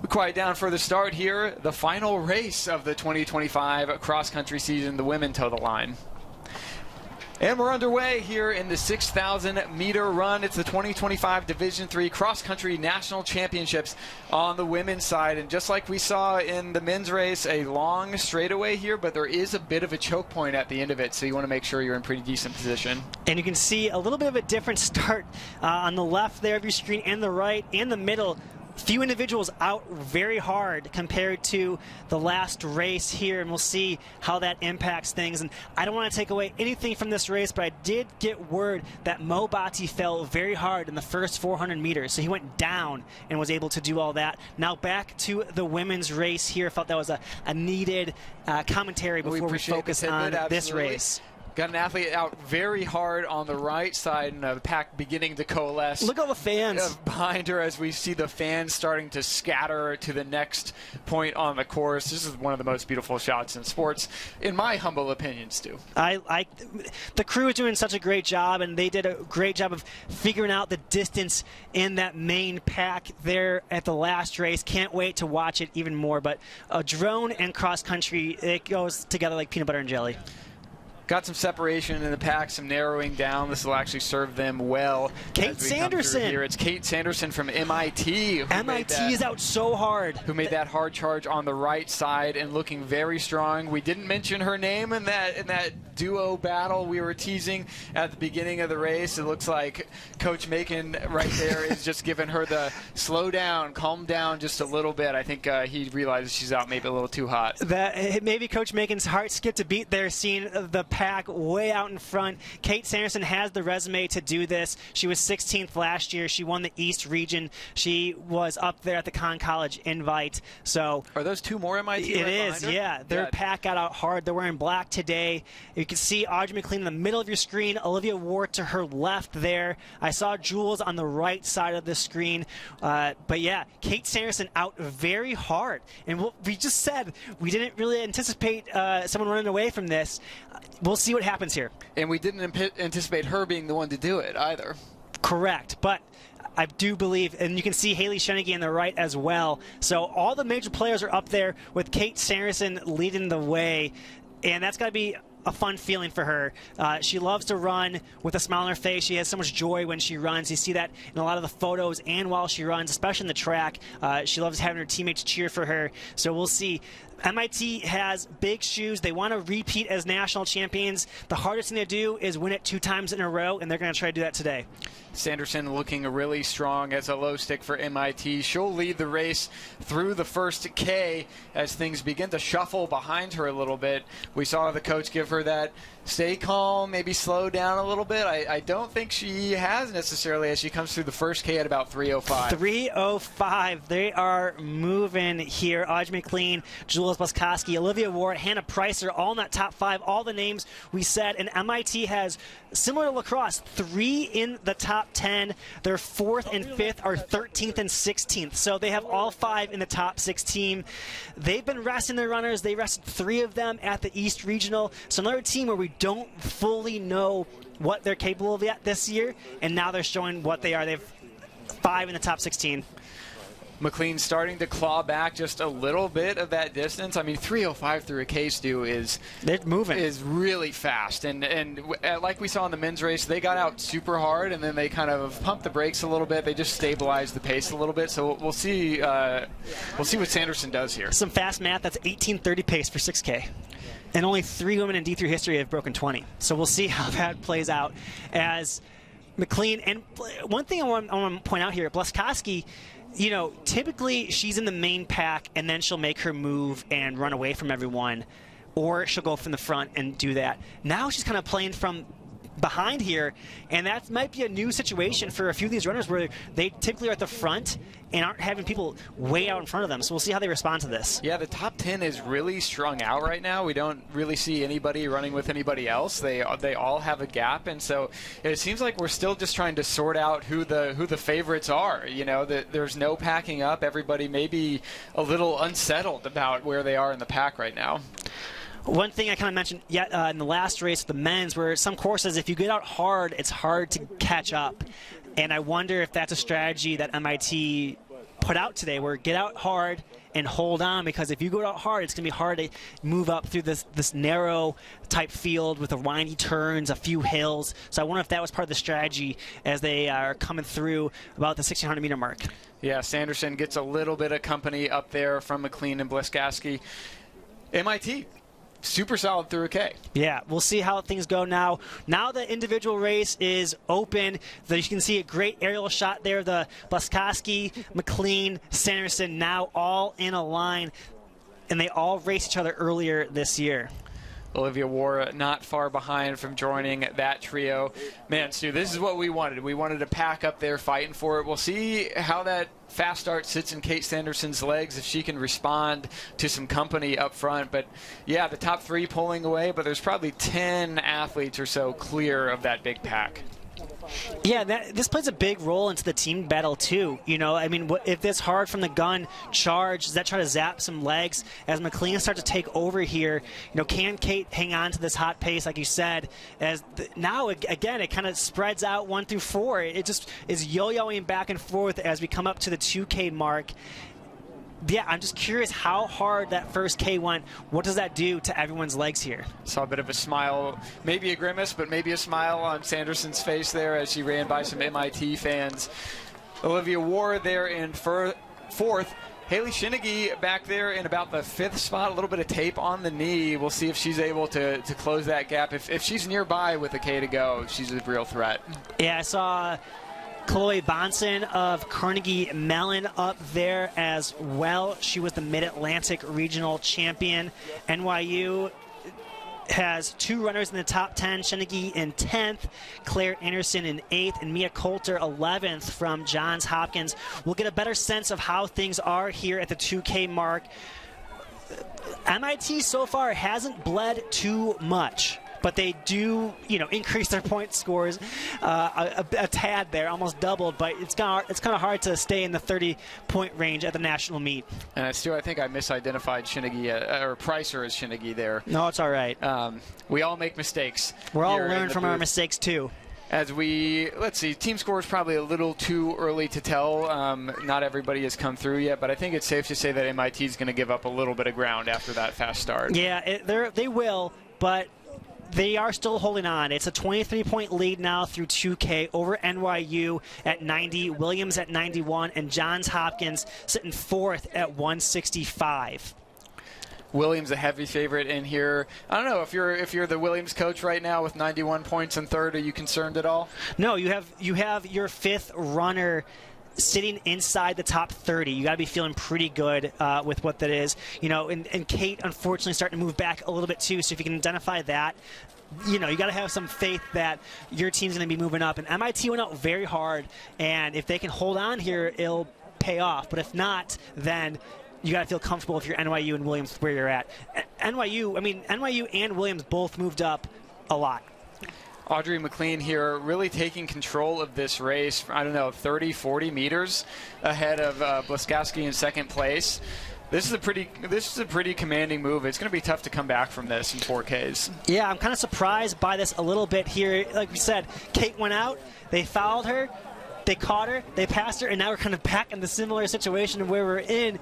We quiet down for the start here. The final race of the 2025 cross-country season, the women toe the line. And we're underway here in the 6,000-meter run. It's the 2025 Division III Cross-Country National Championships on the women's side. And just like we saw in the men's race, a long straightaway here, but there is a bit of a choke point at the end of it, so you want to make sure you're in pretty decent position. And you can see a little bit of a different start on the left there of your screen and the right and the middle. Few individuals out very hard compared to the last race here, and we'll see how that impacts things. And I don't want to take away anything from this race, but I did get word that Mo Bhatti fell very hard in the first 400 meters, so he went down and was able to do all that. Now back to the women's race here. I felt that was a needed commentary before we focus on this race. Got an athlete out very hard on the right side, and the pack beginning to coalesce. Look at all the fans behind her as we see the fans starting to scatter to the next point on the course. This is one of the most beautiful shots in sports, in my humble opinion, Stu. The crew is doing such a great job, and they did a great job of figuring out the distance in that main pack there at the last race. Can't wait to watch it even more. But a drone and cross country, it goes together like peanut butter and jelly. Got some separation in the pack, some narrowing down. This will actually serve them well. Kate Sanderson. Here. It's Kate Sanderson from MIT. MIT is out so hard. Who made that hard charge on the right side and looking very strong. We didn't mention her name in that duo battle we were teasing at the beginning of the race. It looks like Coach Macon right there is just giving her the slow down, calm down just a little bit. I think he realizes she's out maybe a little too hot. Maybe Coach Macon's heart skipped a beat there, seeing the pack way out in front. Kate Sanderson has the resume to do this. She was 16th last year. She won the East region. She was up there at the Conn College Invite. So are those two more MIT? It is, yeah. Their pack got out hard. They're wearing black today. You can see Audrey McLean in the middle of your screen, Olivia Ward to her left there. I saw Jules on the right side of the screen. But yeah, Kate Sanderson out very hard. And we just said we didn't really anticipate someone running away from this. We'll see what happens here. And we didn't anticipate her being the one to do it either. Correct, but I do believe, and you can see Haley Shennigy on the right as well. So all the major players are up there with Kate Sanderson leading the way, and that's got to be a fun feeling for her. She loves to run with a smile on her face. She has so much joy when she runs. You see that in a lot of the photos and while she runs, especially in the track. She loves having her teammates cheer for her. So we'll see. MIT has big shoes. They want to repeat as national champions. The hardest thing to do is win it 2 times in a row, and they're going to try to do that today. Sanderson looking really strong as a low stick for MIT. She'll lead the race through the first K as things begin to shuffle behind her a little bit. We saw the coach give her that stay calm, maybe slow down a little bit. I don't think she has necessarily as she comes through the first K at about 3:05. 3:05. They are moving here. Audrey McLean, Jules Blaskowski, Olivia Ward, Hannah Pricer, all in that top 5. All the names we said. And MIT has, similar to lacrosse, 3 in the top 10. Their 4th and 5th are 13th and 16th. So they have all 5 in the top 16. They've been resting their runners. They rested 3 of them at the East Regional. So another team where we don't fully know what they're capable of yet this year, and now they're showing what they are. They have 5 in the top 16. McLean starting to claw back just a little bit of that distance. I mean, 3:05 through a K-Stu is really fast. And like we saw in the men's race, they got out super hard, and then they kind of pumped the brakes a little bit. They just stabilized the pace a little bit. So we'll see what Sanderson does here. Some fast math. That's 18:30 pace for 6K. And only 3 women in D3 history have broken 20. So we'll see how that plays out as McLean. And one thing I want to point out here, Blaskowski, you know, typically she's in the main pack and then she'll make her move and run away from everyone, or she'll go from the front and do that. Now she's kind of playing from behind here, and that might be a new situation for a few of these runners where they typically are at the front and aren't having people way out in front of them. So we'll see how they respond to this. Yeah, the top 10 is really strung out right now. We don't really see anybody running with anybody else. They all have a gap, and so it seems like we're still just trying to sort out who the favorites are. You know, there's no packing up. Everybody may be a little unsettled about where they are in the pack right now. One thing I kind of mentioned in the last race, the men's, where some courses, if you get out hard, it's hard to catch up. And I wonder if that's a strategy that MIT put out today, where get out hard and hold on, because if you go out hard, it's going to be hard to move up through this narrow type field with the windy turns, a few hills. So I wonder if that was part of the strategy as they are coming through about the 1,600 meter mark. Yeah, Sanderson gets a little bit of company up there from McLean and Bliskaski. MIT, super solid through a K. Yeah, we'll see how things go now. Now the individual race is open. You can see a great aerial shot there. The Bliskaski, McLean, Sanderson now all in a line, and they all raced each other earlier this year. Olivia Wara not far behind from joining that trio. Man, Stu, this is what we wanted. We wanted to pack up there fighting for it. We'll see how that fast start sits in Kate Sanderson's legs, if she can respond to some company up front. But, yeah, the top 3 pulling away, but there's probably 10 athletes or so clear of that big pack. Yeah, this plays a big role into the team battle too. You know, I mean, if this hard from the gun charge, does that try to zap some legs as McLean starts to take over here? You know, can Kate hang on to this hot pace, like you said? Now again, it kind of spreads out 1 through 4. It just is yo-yoing back and forth as we come up to the 2K mark. Yeah, I'm just curious how hard that first K went. What does that do to everyone's legs here? Saw a bit of a smile, maybe a grimace, but maybe a smile on Sanderson's face there as she ran by some MIT fans. Olivia Wara there in 4th. Haley Shinnigy back there in about the 5th spot, a little bit of tape on the knee. We'll see if she's able to close that gap. If she's nearby with a K to go, she's a real threat. Yeah, I saw Chloe Bonson of Carnegie Mellon up there as well. She was the Mid-Atlantic Regional Champion. NYU has 2 runners in the top 10, Shinnigy in 10th, Claire Anderson in 8th, and Mia Coulter 11th from Johns Hopkins. We'll get a better sense of how things are here at the 2K mark. MIT so far hasn't bled too much, but they do, you know, increase their point scores a tad there, almost doubled. But it's kind of hard to stay in the 30-point range at the national meet. And Stu, I think I misidentified Shinnigy or Pricer as Shinnigy there. No, it's all right. We all make mistakes. We're all learning from our mistakes too. As let's see, team score is probably a little too early to tell. Not everybody has come through yet, but I think it's safe to say that MIT is going to give up a little bit of ground after that fast start. Yeah, they will, but they are still holding on. It's a 23-point lead now through 2K over NYU at 90, Williams at 91, and Johns Hopkins sitting 4th at 165. Williams a heavy favorite in here. I don't know if you're the Williams coach right now with 91 points in 3rd. Are you concerned at all? No, you have your 5th runner sitting inside the top 30. You got to be feeling pretty good with what that is. You know, and Kate unfortunately starting to move back a little bit too. So if you can identify that, you know, you got to have some faith that your team's going to be moving up. And MIT went out very hard, and if they can hold on here, it'll pay off. But if not, then you got to feel comfortable if you're NYU and Williams where you're at. NYU and Williams both moved up a lot. Audrey McLean here really taking control of this race, I don't know, 30, 40 meters ahead of Bliskaski in 2nd place. This is a pretty commanding move. It's going to be tough to come back from this in 4Ks. Yeah, I'm kind of surprised by this a little bit here. Like we said, Kate went out, they fouled her, they caught her, they passed her, and now we're kind of back in the similar situation where we're in.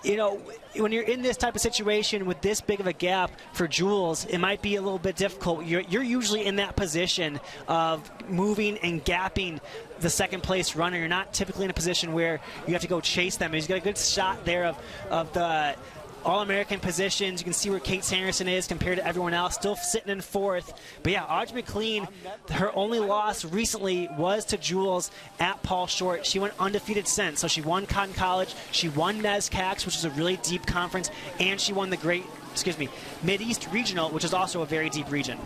You know, when you're in this type of situation with this big of a gap for Jules, it might be a little bit difficult. You're usually in that position of moving and gapping the 2nd place runner. You're not typically in a position where you have to go chase them. He's got a good shot there of the All-American positions. You can see where Kate Sanderson is compared to everyone else, still sitting in 4th. But yeah, Audrey McLean, her only loss recently was to Jules at Paul Short. She went undefeated since. So she won Cotton College, she won NESCAC, which is a really deep conference, and she won the Mid-East Regional, which is also a very deep region.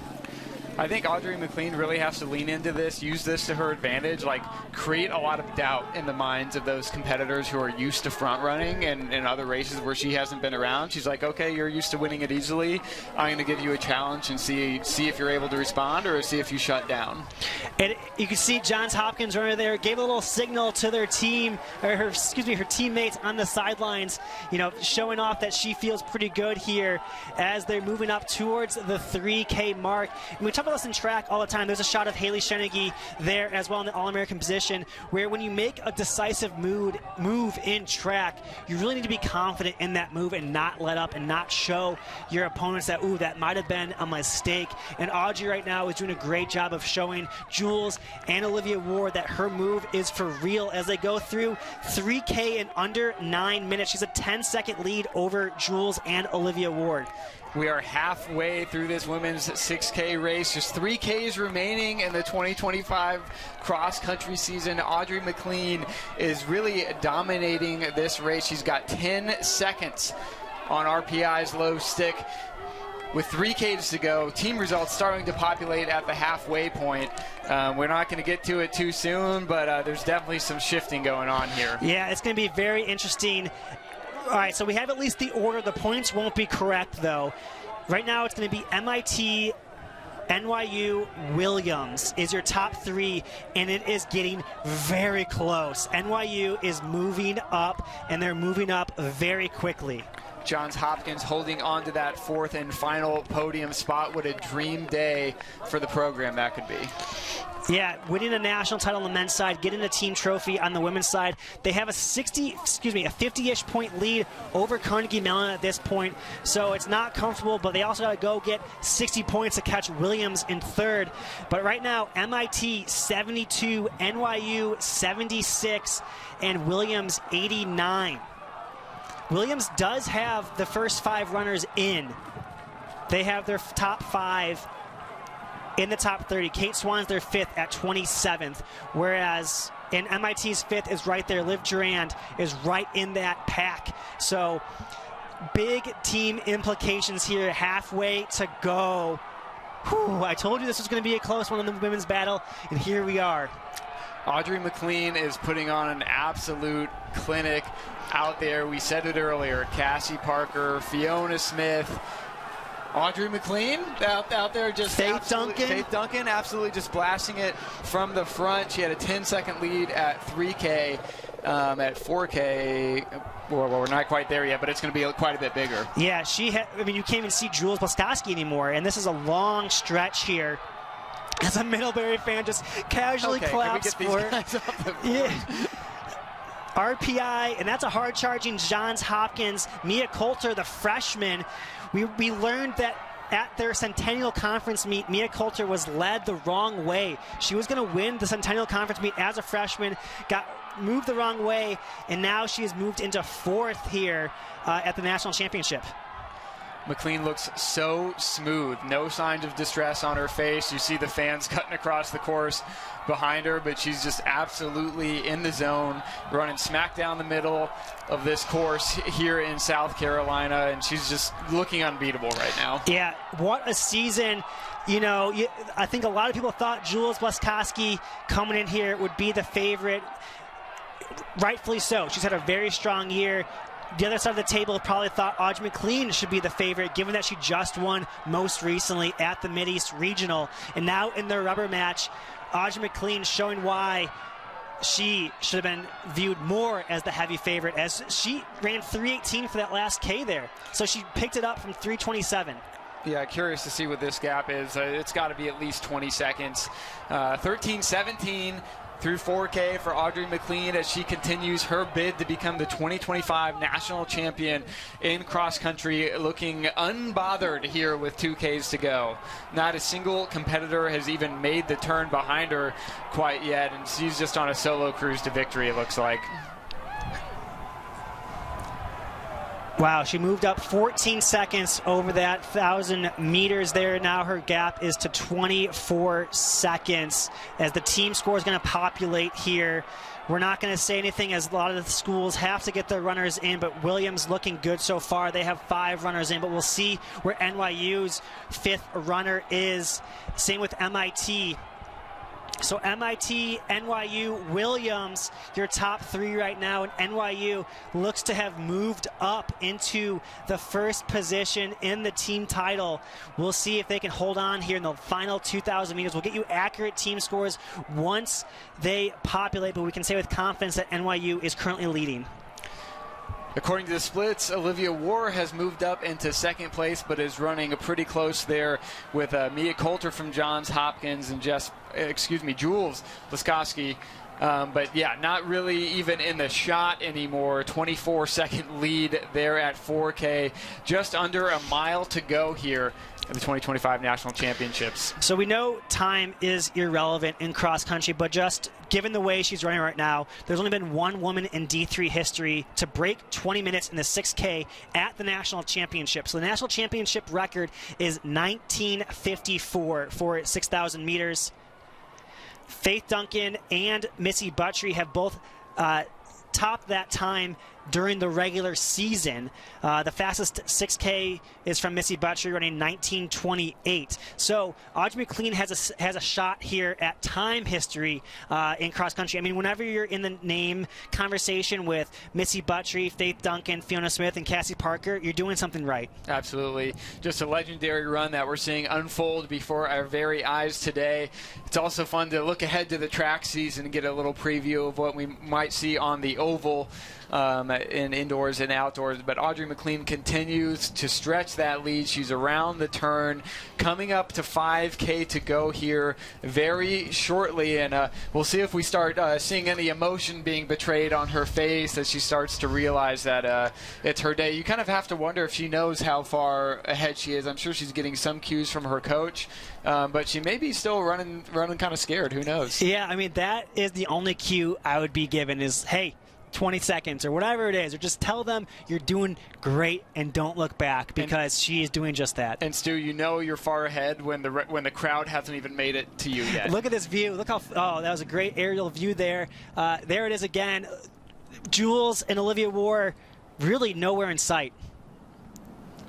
I think Audrey McLean really has to lean into this, use this to her advantage, like create a lot of doubt in the minds of those competitors who are used to front running and in other races where she hasn't been around. She's like, okay, you're used to winning it easily. I'm going to give you a challenge and see if you're able to respond or see if you shut down. And you can see Johns Hopkins runner there gave a little signal to their team, or her teammates on the sidelines, you know, showing off that she feels pretty good here as they're moving up towards the 3K mark. And we talk about this in track all the time. There's a shot of Haley Shenegi there as well in the All-American position, where when you make a decisive move in track, you really need to be confident in that move and not let up and not show your opponents that, ooh, that might have been a mistake. And Audrey right now is doing a great job of showing Jules and Olivia Ward that her move is for real as they go through 3K in under 9 minutes. She's a 10-second lead over Jules and Olivia Ward. We are halfway through this women's 6K race. Just 3Ks remaining in the 2025 cross-country season. Audrey McLean is really dominating this race. She's got 10 seconds on RPI's low stick. With 3Ks to go, team results starting to populate at the halfway point. We're not going to get to it too soon, but there's definitely some shifting going on here. Yeah, it's going to be very interesting. All right, so we have at least the order. The points won't be correct, though. Right now, it's going to be MIT, NYU, Williams is your top three, and it is getting very close. NYU is moving up, and they're moving up very quickly. Johns Hopkins holding on to that fourth and final podium spot. What a dream day for the program that could be. Yeah, winning a national title on the men's side, getting a team trophy on the women's side. They have a 50-ish point lead over Carnegie Mellon at this point, so it's not comfortable, but they also got to go get 60 points to catch Williams in third. But right now, MIT 72, NYU 76, and Williams 89. Williams does have the first 5 runners in. They have their top 5 in the top 30. Kate Swan's their 5th at 27th, whereas in MIT's 5th is right there. Liv Durand is right in that pack. So big team implications here, halfway to go. Whew, I told you this was going to be a close one in the women's battle, and here we are. Audrey McLean is putting on an absolute clinic out there. We said it earlier, Cassie Parker, Fiona Smith, Audrey McLean out there just Faith Duncan absolutely just blasting it from the front. She had a 10-second lead at 3K. At 4K, well, we're not quite there yet, but it's going to be quite a bit bigger. Yeah, you can't even see Jules Blaskowski anymore, and this is a long stretch here. As a Middlebury fan, just casually claps for it. Yeah. RPI, and that's a hard-charging Johns Hopkins. Mia Coulter, the freshman. We learned that at their Centennial Conference meet, Mia Coulter was led the wrong way. She was going to win the Centennial Conference meet as a freshman, got moved the wrong way, and now she has moved into 4th here at the National Championship. McLean looks so smooth. No signs of distress on her face. You see the fans cutting across the course behind her, but she's just absolutely in the zone, running smack down the middle of this course here in South Carolina, and she's just looking unbeatable right now. Yeah, what a season. You know, I think a lot of people thought Jules Blaskowski coming in here would be the favorite. Rightfully so. She's had a very strong year. The other side of the table probably thought Audrey McLean should be the favorite, given that she just won most recently at the Mideast Regional. And now in their rubber match, Audrey McLean showing why she should have been viewed more as the heavy favorite, as she ran 3:18 for that last K there. So she picked it up from 3:27. Yeah, curious to see what this gap is. It's got to be at least 20 seconds. 13:17 through 4K for Audrey McLean as she continues her bid to become the 2025 national champion in cross country, looking unbothered here with 2Ks to go. Not a single competitor has even made the turn behind her quite yet, and she's just on a solo cruise to victory, it looks like. Wow, she moved up 14 seconds over that 1,000 meters there. Now her gap is to 24 seconds as the team score is going to populate here. We're not going to say anything as a lot of the schools have to get their runners in, but Williams looking good so far. They have 5 runners in, but we'll see where NYU's 5th runner is. Same with MIT. So MIT, NYU, Williams, your top 3 right now, and NYU looks to have moved up into the first position in the team title. We'll see if they can hold on here in the final 2,000 meters. We'll get you accurate team scores once they populate, but we can say with confidence that NYU is currently leading. According to the splits, Olivia War has moved up into second place, but is running pretty close there with Mia Coulter from Johns Hopkins and Jules Laskowski. But yeah, not really even in the shot anymore. 24-second lead there at 4K. Just under a mile to go here at the 2025 National Championships. So we know time is irrelevant in cross country, but just given the way she's running right now, there's only been one woman in D3 history to break 20 minutes in the 6K at the National Championship. So the National Championship record is 1954 for 6,000 meters. Faith Duncan and Missy Buttrey have both topped that time during the regular season. The fastest 6K is from Missy Buttrey, running 19:28. So Audrey McLean has a shot here at time history in cross country. I mean, whenever you're in the name conversation with Missy Buttrey, Faith Duncan, Fiona Smith, and Cassie Parker, you're doing something right. Absolutely. Just a legendary run that we're seeing unfold before our very eyes today. It's also fun to look ahead to the track season and get a little preview of what we might see on the oval in indoors and outdoors. But Audrey McLean continues to stretch that lead. She's around the turn, coming up to 5K to go here very shortly, and we'll see if we start seeing any emotion being betrayed on her face as she starts to realize that it's her day. You kind of have to wonder if she knows how far ahead she is. I'm sure she's getting some cues from her coach, but she may be still running kind of scared. Who knows? Yeah, I mean, that is the only cue I would be given is, hey, 20 seconds or whatever it is, or just tell them you're doing great and don't look back, because she is doing just that. And Stu, you know you're far ahead when the crowd hasn't even made it to you yet. Look at this view. Look how that was a great aerial view there. There it is again. Jules and Olivia War really nowhere in sight.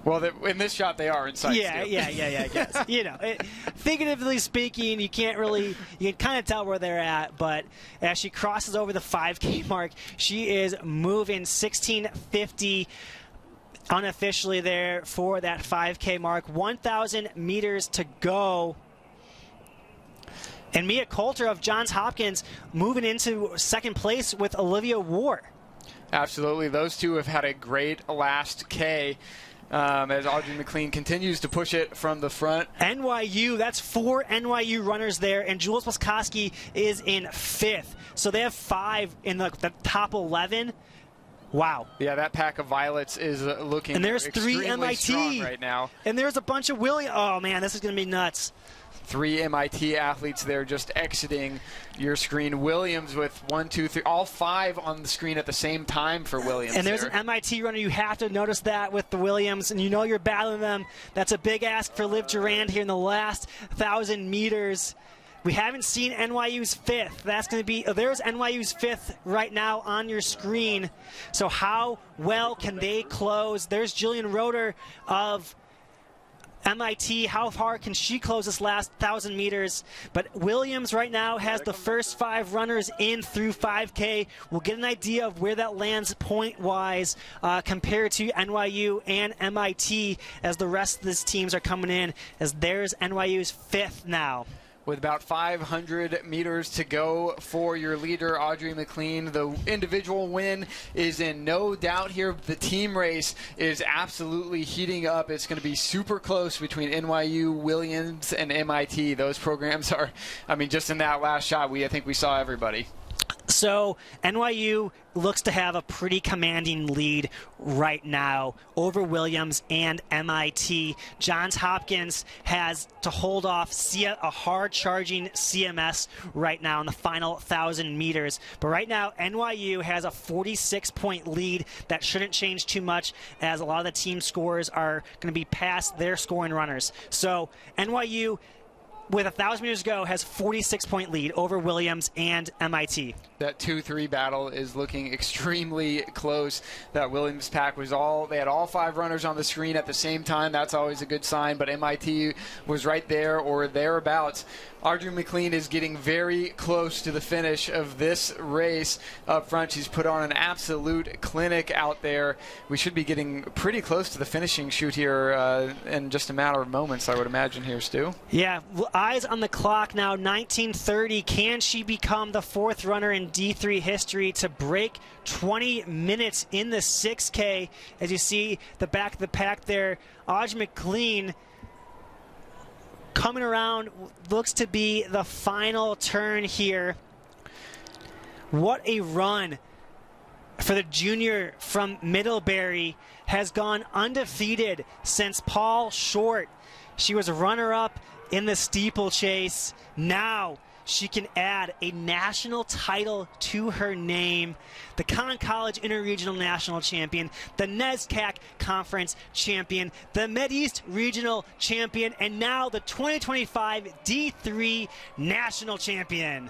Well, in this shot, they are in sight. Yeah, I guess. You know, figuratively speaking, you can kind of tell where they're at, but as she crosses over the 5K mark, she is moving 16:50 unofficially there for that 5K mark. 1,000 meters to go. And Mia Coulter of Johns Hopkins moving into second place with Olivia War. Absolutely. Those two have had a great last K. As Audrey McLean continues to push it from the front. NYU, that's 4 NYU runners there, and Jules Laskowski is in 5th. So they have 5 in the top 11. Wow. Yeah, that pack of violets is looking and there's 3 MIT strong right now. And there's a bunch of Williams. Oh, man, this is going to be nuts. 3 MIT athletes there just exiting your screen. Williams with 1, 2, 3, all 5 on the screen at the same time for Williams. And there's an MIT runner. You have to notice that with the Williams, and you know you're battling them. That's a big ask for Liv Durand here in the last 1,000 meters. We haven't seen NYU's 5th. That's going to be, there's NYU's 5th right now on your screen. So how well can they close? There's Jillian Roeder of MIT, how far can she close this last 1,000 meters? But Williams right now has the first 5 runners in through 5K. We'll get an idea of where that lands point-wise compared to NYU and MIT as the rest of these teams are coming in, as there's NYU's 5th now. With about 500 meters to go for your leader, Audrey McLean. The individual win is in no doubt here. The team race is absolutely heating up. It's going to be super close between NYU, Williams, and MIT. Those programs are, I mean, just in that last shot, I think we saw everybody. So NYU looks to have a pretty commanding lead right now over Williams and MIT. Johns Hopkins has to hold off a hard-charging CMS right now in the final 1,000 meters. But right now, NYU has a 46-point lead. That shouldn't change too much, as a lot of the team scores are going to be past their scoring runners. So NYU, with 1,000 meters to go, has 46-point lead over Williams and MIT. That 2-3 battle is looking extremely close. That Williams pack was they had all 5 runners on the screen at the same time. That's always a good sign, but MIT was right there or thereabouts. Audrey McLean is getting very close to the finish of this race up front. She's put on an absolute clinic out there. We should be getting pretty close to the finishing chute here in just a matter of moments, I would imagine here, Stu. Yeah, eyes on the clock now, 19:30. Can she become the 4th runner in D3 history to break 20 minutes in the 6K? As you see the back of the pack there, Audrey McLean coming around, looks to be the final turn here. What a run for the junior from Middlebury. Has gone undefeated since Paul Short. She was a runner-up in the steeplechase. Now she can add a national title to her name. The Conn College Interregional National Champion, the NESCAC Conference Champion, the Mid-East Regional Champion, and now the 2025 D3 National Champion.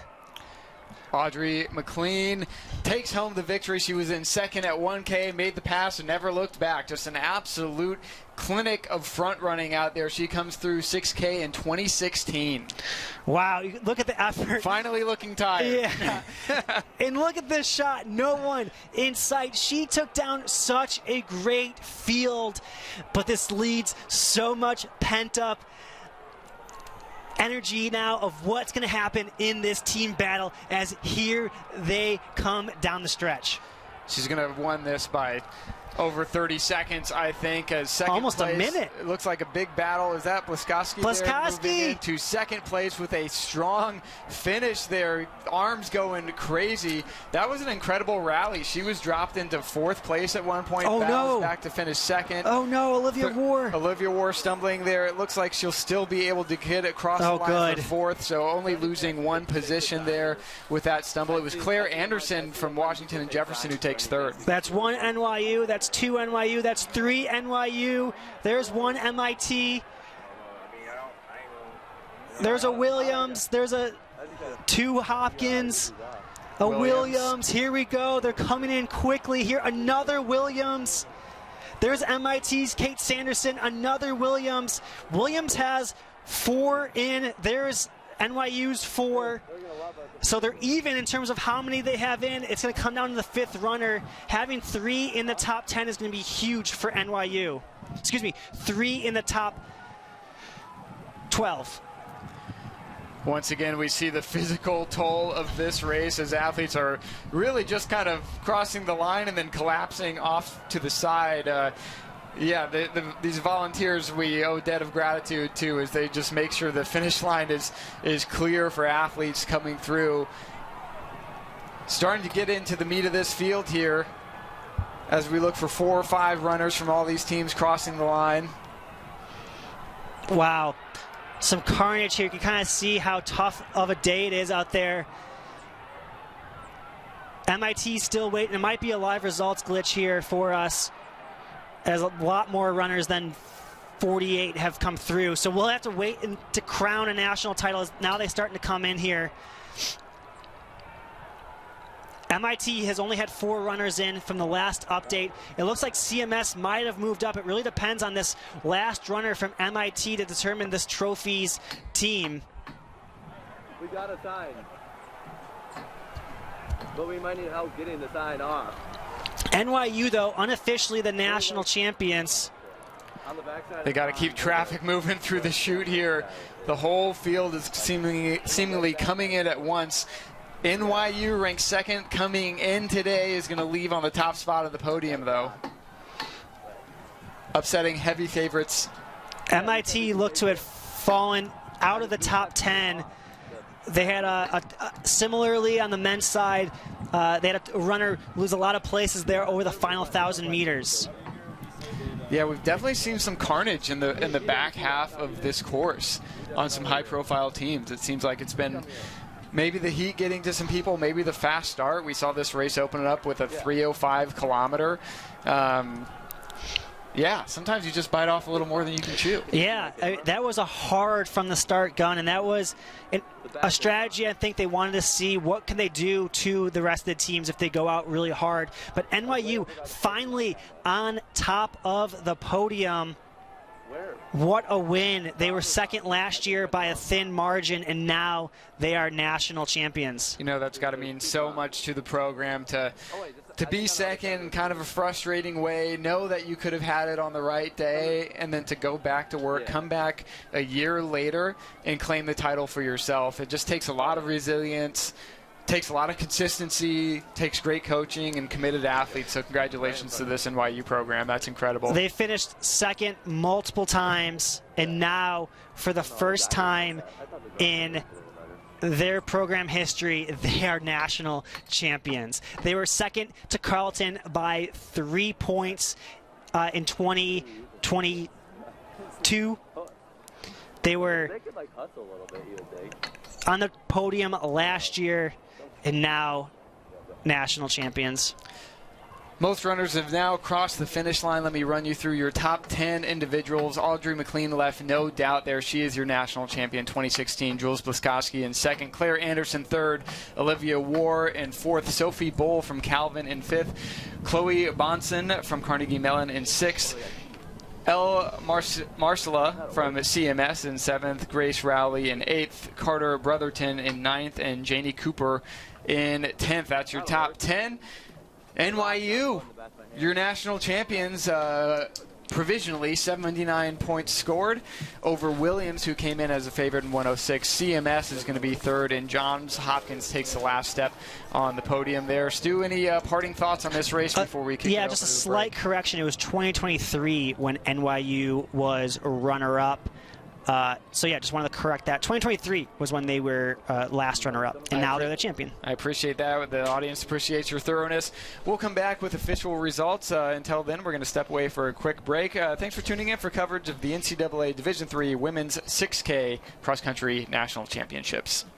Audrey McLean takes home the victory. She was in second at 1K, made the pass, and never looked back. Just an absolute clinic of front running out there. She comes through 6K in 2016. Wow, look at the effort. Finally looking tired. Yeah. And look at this shot. No one in sight. She took down such a great field, but this leads so much pent-up energy now of what's going to happen in this team battle as here they come down the stretch. She's going to have won this by over 30 seconds, I think. As second almost place, a minute. It looks like a big battle. Is that Blaskowski? Blaskowski to second place with a strong finish there. Arms going crazy. That was an incredible rally. She was dropped into 4th place at one point. Oh no! Back to finish second. Oh no! Olivia War. Olivia War stumbling there. It looks like she'll still be able to get across the line for 4th. So only losing 1 position there with that stumble. It was Claire Anderson from Washington and Jefferson who takes 3rd. That's 1 NYU. That's 2 NYU. That's 3 NYU. There's 1 MIT. There's a Williams. There's a 2 Hopkins. A Williams. Here we go. They're coming in quickly here. Another Williams. There's MIT's Kate Sanderson. Another Williams. Williams has 4 in. There's NYU's 4. So they're even in terms of how many they have in. It's going to come down to the 5th runner. Having 3 in the top 10 is going to be huge for NYU. Excuse me, 3 in the top 12. Once again, we see the physical toll of this race as athletes are really just kind of crossing the line and then collapsing off to the side. These volunteers we owe a debt of gratitude to as they just make sure the finish line is clear for athletes coming through. Starting to get into the meat of this field here as we look for 4 or 5 runners from all these teams crossing the line. Wow. Some carnage here. You can kind of see how tough of a day it is out there. MIT still waiting. It might be a live results glitch here for us, as a lot more runners than 48 have come through. So we'll have to wait to crown a national title. Now they're starting to come in here. MIT has only had 4 runners in from the last update. It looks like CMS might have moved up. It really depends on this last runner from MIT to determine this trophy's team. We got a sign, but we might need help getting the sign off. NYU, though, unofficially the national champions. They got to keep traffic moving through the chute here. The whole field is seemingly coming in at once. NYU ranked 2nd coming in today, is going to leave on the top spot of the podium, though. Upsetting heavy favorites. MIT looked to have fallen out of the top 10. They had similarly on the men's side, they had a runner lose a lot of places there over the final 1,000 meters. Yeah, we've definitely seen some carnage in the back half of this course on some high-profile teams. It seems like it's been maybe the heat getting to some people, maybe the fast start. We saw this race open up with a 3:05 kilometer. Yeah, sometimes you just bite off a little more than you can chew. Yeah, that was a hard from the start gun, and that was a strategy I think they wanted to see. What can they do to the rest of the teams if they go out really hard? But NYU finally on top of the podium. What a win. They were 2nd last year by a thin margin, and now they are national champions. You know, that's got to mean so much to the program to To be second, kind of a frustrating way, know that you could have had it on the right day, and then to go back to work, come back a year later and claim the title for yourself. It just takes a lot of resilience, takes a lot of consistency, takes great coaching and committed athletes. So congratulations to this NYU program. That's incredible. They finished second multiple times, and now for the first time in their program history, they are national champions. They were second to Carleton by 3 points in 2022. They were They could like hustle a little bit, you would think. on the podium last year, and now national champions. Most runners have now crossed the finish line. Let me run you through your top 10 individuals. Audrey McLean left, no doubt there. She is your national champion 2016. Jules Blaskowski in second. Claire Anderson third. Olivia War in fourth. Sophie Bowl from Calvin in fifth. Chloe Bonson from Carnegie Mellon in sixth. Marcella from CMS in seventh. Grace Rowley in eighth. Carter Brotherton in ninth. And Janie Cooper in 10th. That's your top 10. NYU, your national champions, provisionally 79 points scored over Williams, who came in as a favorite in 106. CMS is going to be third, and Johns Hopkins takes the last step on the podium there. Stu, any parting thoughts on this race before we kick it Yeah, off just a to the slight break? correction. It was 2023 when NYU was runner-up. So yeah, just wanted to correct that. 2023 was when they were last runner-up, and now they're the champion. I appreciate that. The audience appreciates your thoroughness. We'll come back with official results. Until then, we're going to step away for a quick break. Thanks for tuning in for coverage of the NCAA Division III Women's 6K Cross Country National Championships.